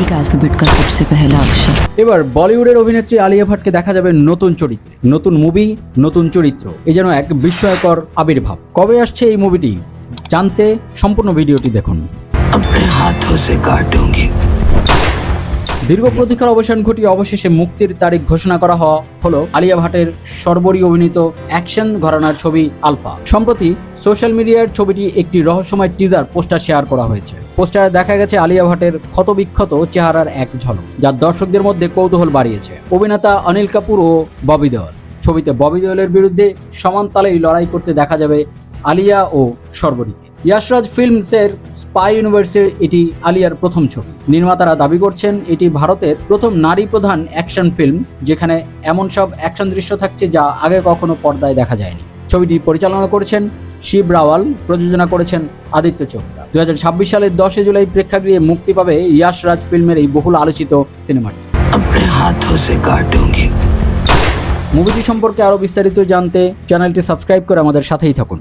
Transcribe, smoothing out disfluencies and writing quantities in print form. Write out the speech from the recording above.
Greek alphabet का सबसे पहला अक्षर। এবার বলিউডের অভিনেত্রী আলিয়া ভাটকে দেখা যাবে নতুন চরিত্রে, নতুন মুভি, নতুন চরিত্র। এই যেন এক বিস্ময়কর আবির্ভাব। কবে আসছে এই মুভিটি জানতে সম্পূর্ণ ভিডিওটি দেখুন। अपने हाथों से काटूंगी। দীর্ঘ প্রতীক্ষার অবসান ঘটিয়ে অবশেষে মুক্তির তারিখ ঘোষণা করা হলো আলিয়া ভাটের সর্বরী অভিনীত অ্যাকশন ঘরানার ছবি আলফা। সম্প্রতি সোশ্যাল মিডিয়ার ছবিটি একটি রহস্যময় টিজার পোস্টার শেয়ার করা হয়েছে। পোস্টারে দেখা গেছে আলিয়া ভাটের ক্ষতবিক্ষত চেহারার এক ঝলক, যা দর্শকদের মধ্যে কৌতূহল বাড়িয়েছে। অভিনেতা অনিল কাপুর ও ববি দেওল, ছবিতে ববি দেওলের বিরুদ্ধে সমান তালেই লড়াই করতে দেখা যাবে আলিয়া ও সর্বরীকে। ইয়াশরাজ ফিল্মসের স্পাই ইউনিভার্সের এটি আলিয়ার প্রথম ছবি। নির্মাতারা দাবি করছেন এটি ভারতের প্রথম নারী প্রধান অ্যাকশন ফিল্ম, যেখানে এমন সব অ্যাকশন দৃশ্য থাকছে যা আগে কখনো পর্দায় দেখা যায়নি। ছবিটি পরিচালনা করেছেন শিব রাওয়াল, প্রযোজনা করেছেন আদিত্য চোপড়া। 2026 সালের 10 জুলাই প্রেক্ষাগৃহে মুক্তি পাবে ইয়াশরাজ ফিল্মের এই বহুল আলোচিত সিনেমাটি। अपने हाथों से काटूंगी। মুভিটি সম্পর্কে আরও বিস্তারিত জানতে চ্যানেলটি সাবস্ক্রাইব করে আমাদের সাথেই থাকুন।